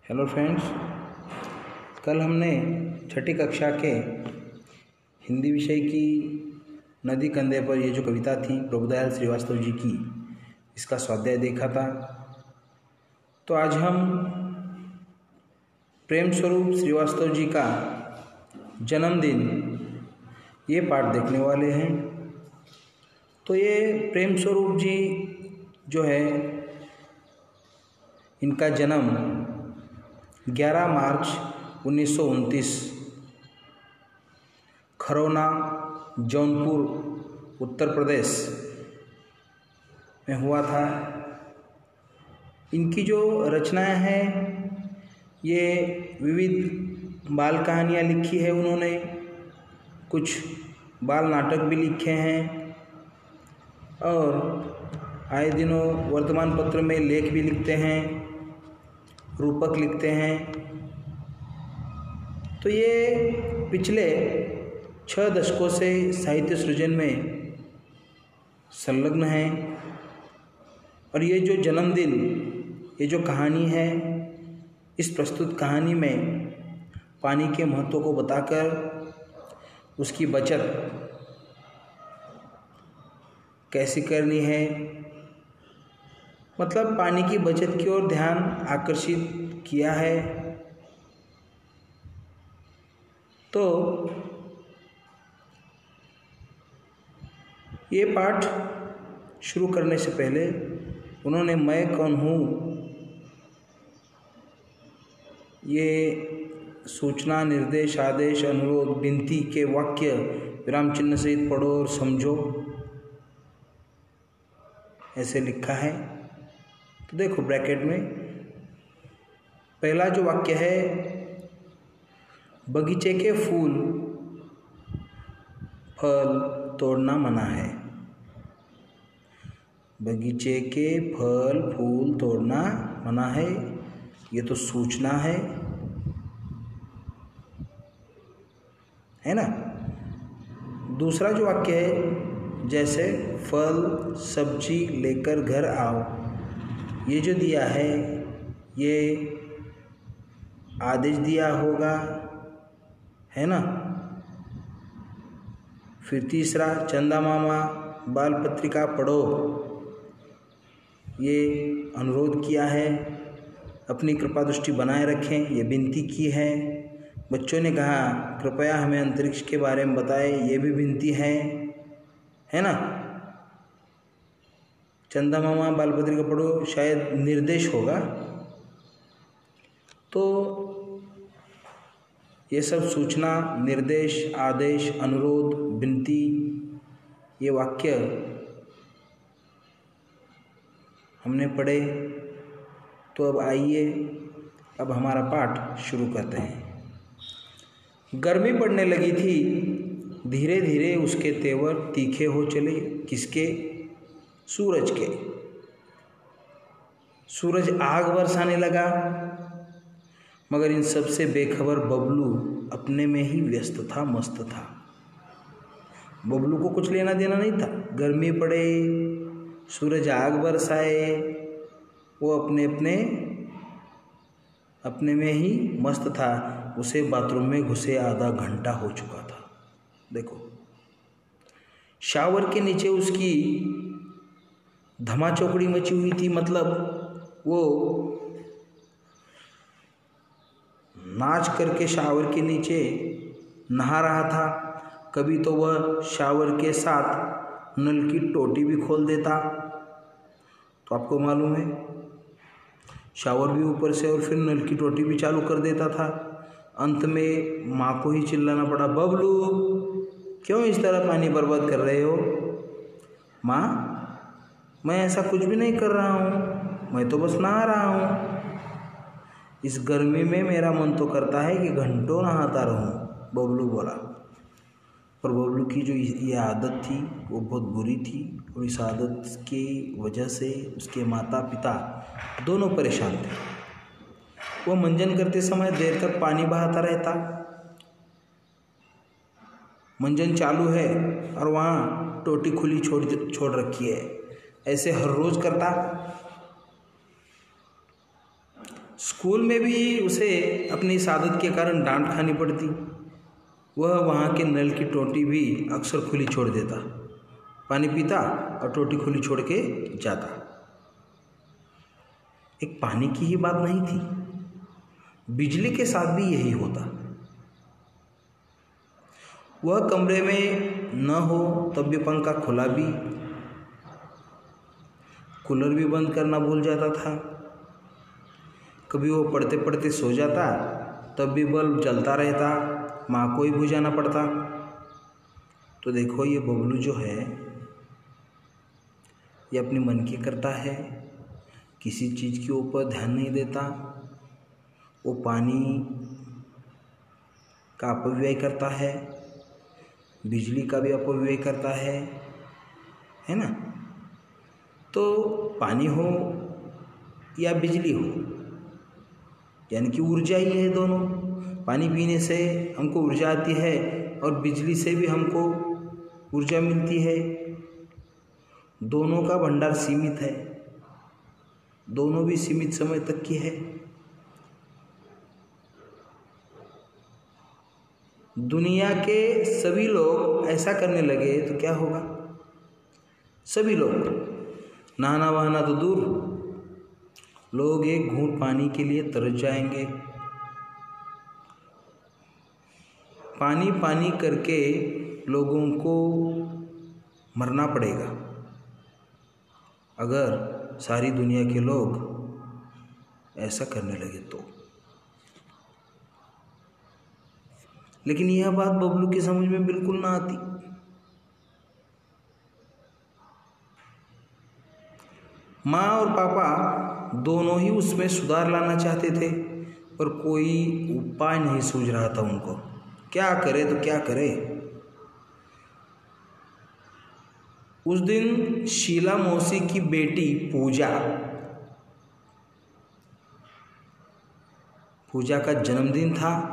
Hello friends, कल हमने छठी कक्षा के हिंदी विषय की नदी कंधे पर ये जो कविता थी प्रभुदयाल श्रीवास्तव जी की, इसका स्वाध्याय देखा था। तो आज हम प्रेम स्वरूप श्रीवास्तव जी का जन्मदिन ये पाठ देखने वाले हैं। तो ये प्रेम स्वरूप जी जो है, इनका जन्म 11 मार्च 1929 खरौना, जौनपुर, उत्तर प्रदेश में हुआ था। इनकी जो रचनाएं हैं, ये विविध बाल कहानियाँ लिखी है उन्होंने, कुछ बाल नाटक भी लिखे हैं और आए दिनों वर्तमान पत्र में लेख भी लिखते हैं, रूपक लिखते हैं। तो ये पिछले 6 दशकों से साहित्य सृजन में संलग्न हैं। और ये जो जन्मदिन, ये जो कहानी है, इस प्रस्तुत कहानी में पानी के महत्व को बताकर उसकी बचत कैसे करनी है, मतलब पानी की बचत की ओर ध्यान आकर्षित किया है। तो ये पाठ शुरू करने से पहले उन्होंने मैं कौन हूँ ये सूचना, निर्देश, आदेश, अनुरोध, विनती के वाक्य विराम चिन्ह सहित पढ़ो और समझो, ऐसे लिखा है। तो देखो ब्रैकेट में पहला जो वाक्य है, बगीचे के फूल फल तोड़ना मना है। बगीचे के फल फूल तोड़ना मना है, ये तो सूचना है ना। दूसरा जो वाक्य है, जैसे फल सब्जी लेकर घर आओ, ये जो दिया है ये आदेश दिया होगा, है ना। फिर तीसरा, चंदा मामा बाल पत्रिका पढ़ो, ये अनुरोध किया है, अपनी कृपा दृष्टि बनाए रखें, ये विनती की है। बच्चों ने कहा कृपया हमें अंतरिक्ष के बारे में बताएं, ये भी विनती है ना। चंदा मामा बाल पत्रिका पढ़ो शायद निर्देश होगा। तो ये सब सूचना, निर्देश, आदेश, अनुरोध, विनती, ये वाक्य हमने पढ़े। तो अब आइए, अब हमारा पाठ शुरू करते हैं। गर्मी पड़ने लगी थी, धीरे धीरे उसके तेवर तीखे हो चले। किसके? सूरज के। सूरज आग बरसाने लगा, मगर इन सब से बेखबर बबलू अपने में ही व्यस्त था, मस्त था। बबलू को कुछ लेना देना नहीं था। गर्मी पड़े, सूरज आग बरसाए, वो अपने में ही मस्त था। उसे बाथरूम में घुसे आधा घंटा हो चुका था। देखो, शावर के नीचे उसकी धमाचौकड़ी मची हुई थी, मतलब वो नाच करके शावर के नीचे नहा रहा था। कभी तो वह शावर के साथ नल की टोटी भी खोल देता। तो आपको मालूम है, शावर भी ऊपर से और फिर नल की टोटी भी चालू कर देता था। अंत में माँ को ही चिल्लाना पड़ा, बबलू क्यों इस तरह पानी बर्बाद कर रहे हो? माँ, मैं ऐसा कुछ भी नहीं कर रहा हूँ, मैं तो बस नहा रहा हूँ। इस गर्मी में मेरा मन तो करता है कि घंटों नहाता रहूं, बबलू बोला। पर बबलू की जो ये आदत थी वो बहुत बुरी थी, और इस आदत की वजह से उसके माता पिता दोनों परेशान थे। वो मंजन करते समय देर तक पानी बहाता रहता। मंजन चालू है और वहाँ टोटी खुली छोड़ रखी है, ऐसे हर रोज करता। स्कूल में भी उसे अपनी इस आदत के कारण डांट खानी पड़ती। वह वहाँ के नल की टोटी भी अक्सर खुली छोड़ देता, पानी पीता और टोटी खुली छोड़ के जाता। एक पानी की ही बात नहीं थी, बिजली के साथ भी यही होता। वह कमरे में न हो तब भी पंखा खुला भी, कूलर भी बंद करना भूल जाता था। कभी वो पढ़ते पढ़ते सो जाता, तब भी बल्ब जलता रहता, माँ को ही बुझाना पड़ता। तो देखो ये बबलू जो है ये अपने मन की करता है, किसी चीज़ के ऊपर ध्यान नहीं देता। वो पानी का अपव्यय करता है, बिजली का भी अपव्यय करता है ना। तो पानी हो या बिजली हो, यानी कि ऊर्जा ही है दोनों। पानी पीने से हमको ऊर्जा आती है और बिजली से भी हमको ऊर्जा मिलती है। दोनों का भंडार सीमित है, दोनों भी सीमित समय तक की है। दुनिया के सभी लोग ऐसा करने लगे तो क्या होगा? सभी लोग, नहाना वहाना तो दूर, लोग एक घूंट पानी के लिए तरस जाएंगे। पानी पानी करके लोगों को मरना पड़ेगा अगर सारी दुनिया के लोग ऐसा करने लगे तो। लेकिन यह बात बबलू की समझ में बिल्कुल ना आती। माँ और पापा दोनों ही उसमें सुधार लाना चाहते थे, पर कोई उपाय नहीं सूझ रहा था उनको। क्या करे तो क्या करे। उस दिन शीला मौसी की बेटी पूजा का जन्मदिन था।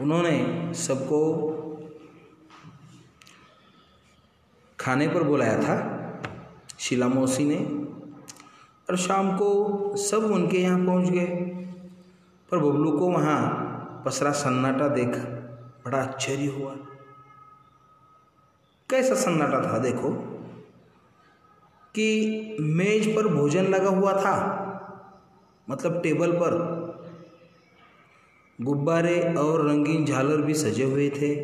उन्होंने सबको खाने पर बुलाया था शीला मौसी ने, और शाम को सब उनके यहाँ पहुँच गए। पर बबलू को वहाँ पसरा सन्नाटा देख बड़ा आश्चर्य हुआ। कैसा सन्नाटा था? देखो कि मेज पर भोजन लगा हुआ था, मतलब टेबल पर गुब्बारे और रंगीन झालर भी सजे हुए थे,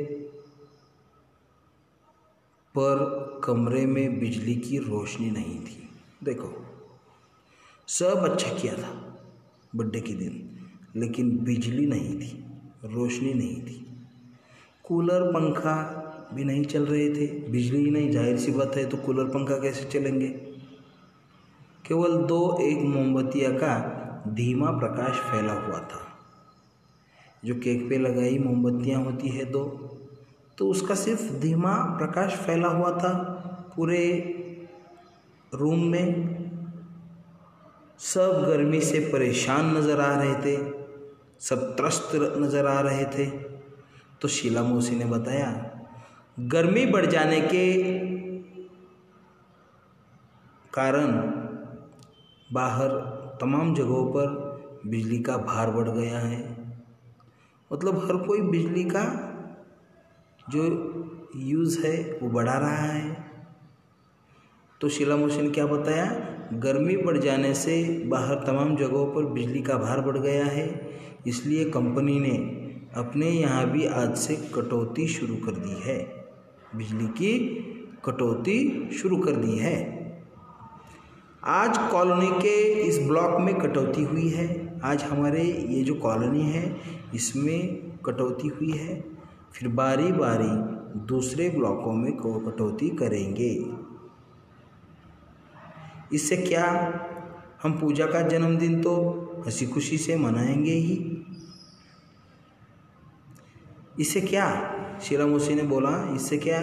पर कमरे में बिजली की रोशनी नहीं थी। देखो सब अच्छा किया था बर्थडे के दिन, लेकिन बिजली नहीं थी, रोशनी नहीं थी। कूलर पंखा भी नहीं चल रहे थे, बिजली ही नहीं, जाहिर सी बात है तो कूलर पंखा कैसे चलेंगे। केवल एक मोमबत्तियाँ का धीमा प्रकाश फैला हुआ था। जो केक पे लगाई मोमबत्तियाँ होती है तो उसका सिर्फ धीमा प्रकाश फैला हुआ था पूरे रूम में। सब गर्मी से परेशान नज़र आ रहे थे, सब त्रस्त नज़र आ रहे थे। तो शीला मौसी ने बताया, गर्मी बढ़ जाने के कारण बाहर तमाम जगहों पर बिजली का भार बढ़ गया है। मतलब हर कोई बिजली का जो यूज़ है वो बढ़ा रहा है। तो शीला मौसी ने क्या बताया, गर्मी बढ़ जाने से बाहर तमाम जगहों पर बिजली का भार बढ़ गया है, इसलिए कंपनी ने अपने यहाँ भी आज से कटौती शुरू कर दी है, बिजली की कटौती शुरू कर दी है। आज कॉलोनी के इस ब्लॉक में कटौती हुई है, आज हमारे ये जो कॉलोनी है इसमें कटौती हुई है, फिर बारी बारी दूसरे ब्लॉकों में कटौती करेंगे। इससे क्या, हम पूजा का जन्मदिन तो हंसी खुशी से मनाएंगे ही। इससे क्या, शीला मौसी ने बोला, इससे क्या,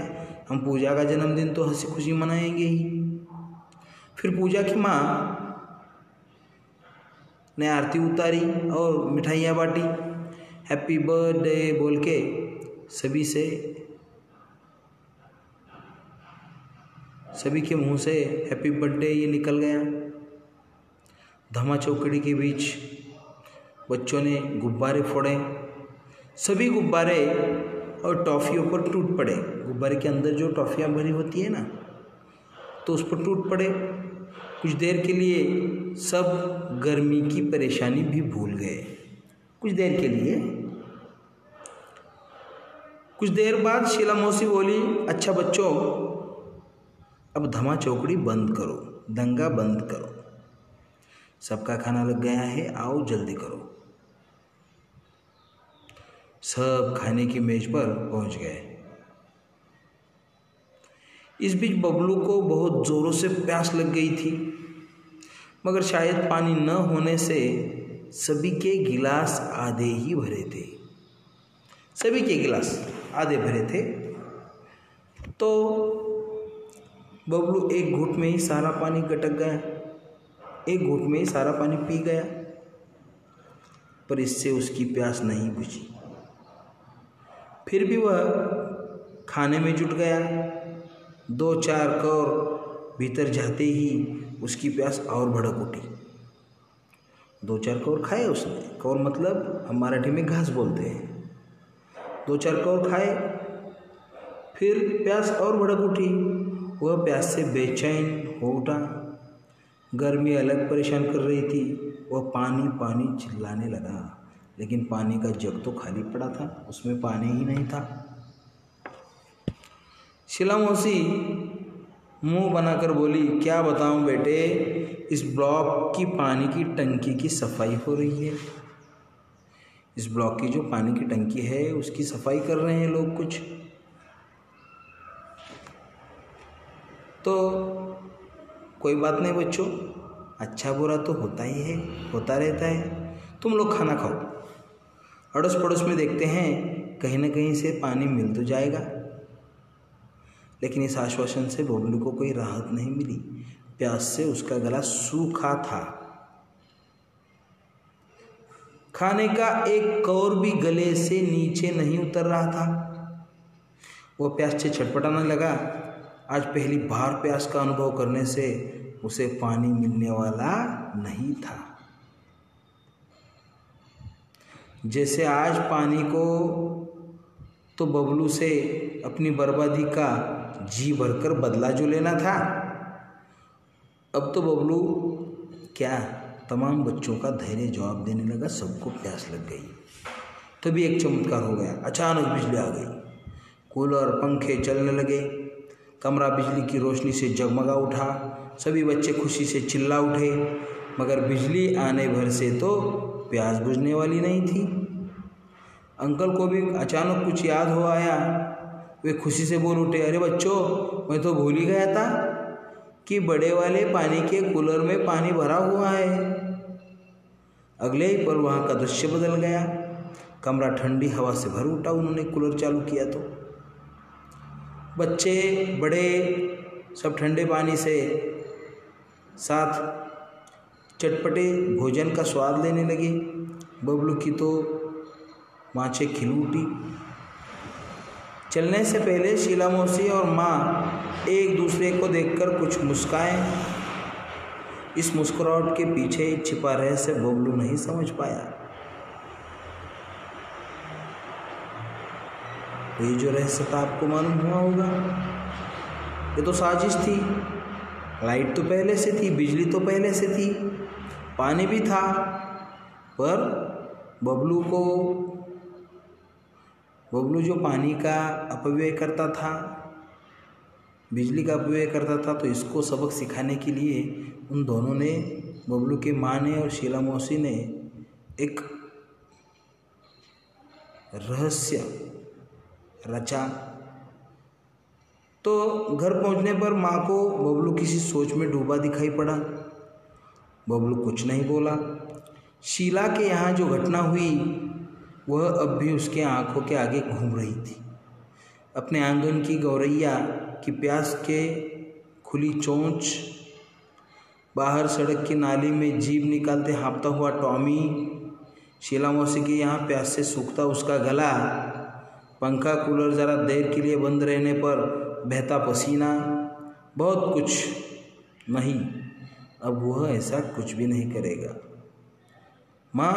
हम पूजा का जन्मदिन तो हंसी खुशी मनाएंगे ही। फिर पूजा की माँ ने आरती उतारी और मिठाइयाँ बांटी, हैप्पी बर्थडे बोल के सभी के मुंह से हैप्पी बर्थडे ये निकल गया। धमा चौकड़ी के बीच बच्चों ने गुब्बारे फोड़े। सभी गुब्बारे और टॉफ़ियों पर टूट पड़े। गुब्बारे के अंदर जो टॉफ़ियाँ भरी होती है ना, तो उस पर टूट पड़े। कुछ देर के लिए सब गर्मी की परेशानी भी भूल गए। कुछ देर के लिए। कुछ देर बाद शीला मौसी बोली, अच्छा बच्चों, अब धमा चौकड़ी बंद करो, दंगा बंद करो, सबका खाना लग गया है, आओ जल्दी करो। सब खाने की मेज पर पहुंच गए। इस बीच बबलू को बहुत जोरों से प्यास लग गई थी, मगर शायद पानी न होने से सभी के गिलास आधे ही भरे थे। सभी के गिलास आधे भरे थे, तो बबलू एक घूंट में ही सारा पानी गटक गया, एक घूंट में ही सारा पानी पी गया, पर इससे उसकी प्यास नहीं बुझी। फिर भी वह खाने में जुट गया। 2-4 कौर भीतर जाते ही उसकी प्यास और भड़क उठी। 2-4 कौर खाए उसने। कौर मतलब हम मराठी में घास बोलते हैं। 2-4 कौर खाए, फिर प्यास और भड़क उठी। वह प्यास से बेचैन हो उठा। गर्मी अलग परेशान कर रही थी। वह पानी पानी चिल्लाने लगा, लेकिन पानी का जग तो खाली पड़ा था, उसमें पानी ही नहीं था। शीला मौसी मुंह बनाकर बोली, क्या बताऊं बेटे, इस ब्लॉक की पानी की टंकी की सफाई हो रही है। इस ब्लॉक की जो पानी की टंकी है उसकी सफाई कर रहे हैं लोग कुछ। तो कोई बात नहीं बच्चों, अच्छा बुरा तो होता ही है, होता रहता है। तुम लोग खाना खाओ, अड़ोस पड़ोस में देखते हैं कहीं ना कहीं से पानी मिल तो जाएगा। लेकिन इस आश्वासन से बबलू को कोई राहत नहीं मिली। प्यास से उसका गला सूखा था। खाने का एक कौर भी गले से नीचे नहीं उतर रहा था। वह प्यास से छटपटाने लगा। आज पहली बार प्यास का अनुभव करने से उसे पानी मिलने वाला नहीं था। जैसे आज पानी को तो बबलू से अपनी बर्बादी का जी भरकर बदला जो लेना था, अब तो बबलू क्या तमाम बच्चों का धैर्य जवाब देने लगा। सबको प्यास लग गई। तभी एक चमत्कार हो गया। अचानक बिजली आ गई। कूलर पंखे चलने लगे। कमरा बिजली की रोशनी से जगमगा उठा। सभी बच्चे खुशी से चिल्ला उठे, मगर बिजली आने भर से तो प्यास बुझने वाली नहीं थी। अंकल को भी अचानक कुछ याद हो आया। वे खुशी से बोल उठे, अरे बच्चों, मैं तो भूल ही गया था कि बड़े वाले पानी के कूलर में पानी भरा हुआ है। अगले ही पल वहाँ का दृश्य बदल गया। कमरा ठंडी हवा से भर उठा। उन्होंने कूलर चालू किया तो बच्चे बड़े सब ठंडे पानी से साथ चटपटे भोजन का स्वाद लेने लगे। बबलू की तो माँछें खिल उठी। चलने से पहले शीला मौसी और माँ एक दूसरे को देखकर कुछ मुस्काए। इस मुस्कुराहट के पीछे छिपा रहस्य बबलू नहीं समझ पाया। तो ये जो रहस्य था आपको मालूम हुआ होगा। ये तो साजिश थी। लाइट तो पहले से थी, बिजली तो पहले से थी, पानी भी था, पर बबलू जो पानी का अपव्यय करता था, बिजली का अपव्यय करता था, तो इसको सबक सिखाने के लिए उन दोनों ने, बबलू के माँ ने और शीला मौसी ने, एक रहस्य रचा। तो घर पहुंचने पर माँ को बबलू किसी सोच में डूबा दिखाई पड़ा। बबलू कुछ नहीं बोला। शीला के यहाँ जो घटना हुई वह अब भी उसके आंखों के आगे घूम रही थी। अपने आंगन की गौरैया की प्यास के खुली चोंच, बाहर सड़क की नाली में जीभ निकालते हाँफता हुआ टॉमी, शीला मौसी के यहाँ प्यास से सूखता उसका गला, पंखा कूलर ज़रा देर के लिए बंद रहने पर बहता पसीना, बहुत कुछ नहीं। अब वह ऐसा कुछ भी नहीं करेगा। माँ,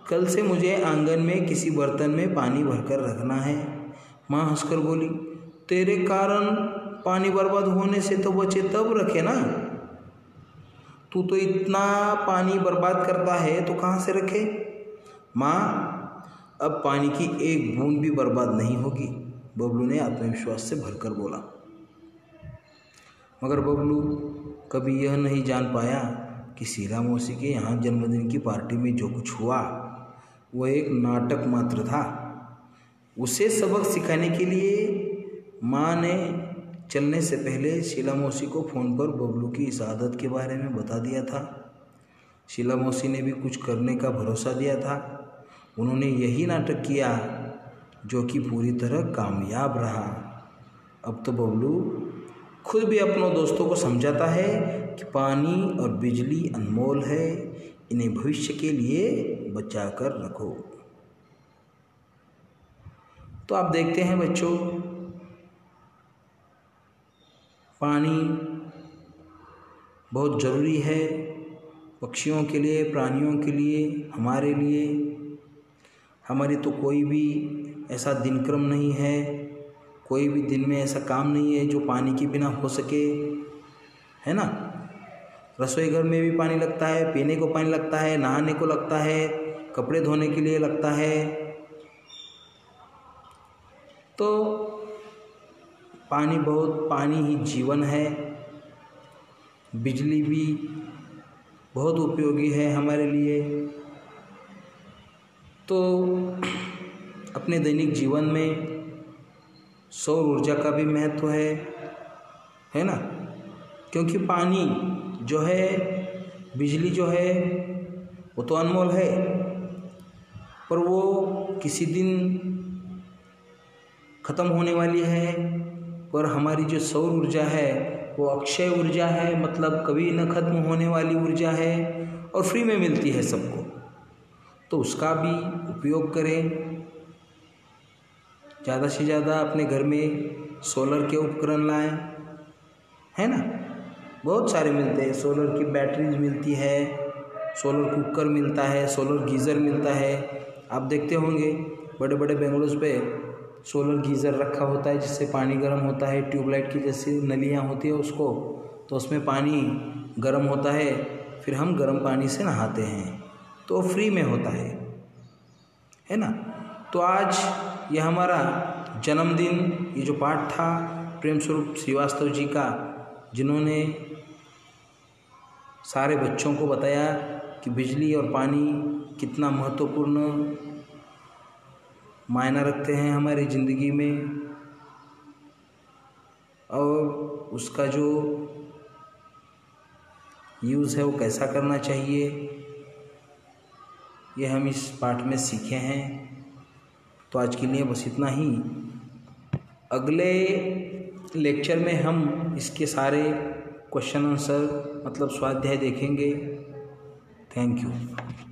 कल से मुझे आंगन में किसी बर्तन में पानी भरकर रखना है। माँ हंसकर बोली, तेरे कारण पानी बर्बाद होने से तो बचे तब रखे ना, तू तो इतना पानी बर्बाद करता है तो कहाँ से रखे। माँ, अब पानी की एक बूंद भी बर्बाद नहीं होगी, बबलू ने आत्मविश्वास से भरकर बोला। मगर बबलू कभी यह नहीं जान पाया कि शीला मौसी के यहाँ जन्मदिन की पार्टी में जो कुछ हुआ वह एक नाटक मात्र था। उसे सबक सिखाने के लिए माँ ने चलने से पहले शीला मौसी को फ़ोन पर बबलू की इस आदत के बारे में बता दिया था। शीला मौसी ने भी कुछ करने का भरोसा दिया था। उन्होंने यही नाटक किया जो कि पूरी तरह कामयाब रहा। अब तो बबलू खुद भी अपनों दोस्तों को समझाता है कि पानी और बिजली अनमोल है, इन्हें भविष्य के लिए बचा कर रखो। तो आप देखते हैं बच्चों, पानी बहुत ज़रूरी है पक्षियों के लिए, प्राणियों के लिए, हमारे लिए। हमारी तो कोई भी ऐसा दिनक्रम नहीं है, कोई भी दिन में ऐसा काम नहीं है जो पानी के बिना हो सके, है ना। रसोई घर में भी पानी लगता है, पीने को पानी लगता है, नहाने को लगता है, कपड़े धोने के लिए लगता है। तो पानी ही जीवन है। बिजली भी बहुत उपयोगी है हमारे लिए। तो अपने दैनिक जीवन में सौर ऊर्जा का भी महत्व है ना, क्योंकि पानी जो है, बिजली जो है वो तो अनमोल है, पर वो किसी दिन ख़त्म होने वाली है। पर हमारी जो सौर ऊर्जा है वो अक्षय ऊर्जा है, मतलब कभी न ख़त्म होने वाली ऊर्जा है और फ्री में मिलती है सबको। तो उसका भी उपयोग करें। ज़्यादा से ज़्यादा अपने घर में सोलर के उपकरण लाएं, है ना। बहुत सारे मिलते हैं, सोलर की बैटरीज मिलती है, सोलर कुकर मिलता है, सोलर गीज़र मिलता है। आप देखते होंगे बड़े बड़े बंगलोज़ पे सोलर गीज़र रखा होता है जिससे पानी गर्म होता है। ट्यूबलाइट की जैसी नलियाँ होती है उसको, तो उसमें पानी गर्म होता है, फिर हम गर्म पानी से नहाते हैं, तो फ्री में होता है ना। तो आज यह हमारा जन्मदिन, ये जो पाठ था प्रेम स्वरूप श्रीवास्तव जी का, जिन्होंने सारे बच्चों को बताया कि बिजली और पानी कितना महत्वपूर्ण मायना रखते हैं हमारी ज़िंदगी में, और उसका जो यूज़ है वो कैसा करना चाहिए, ये हम इस पाठ में सीखे हैं। तो आज के लिए बस इतना ही। अगले लेक्चर में हम इसके सारे क्वेश्चन आंसर मतलब स्वाध्याय देखेंगे। Thank you.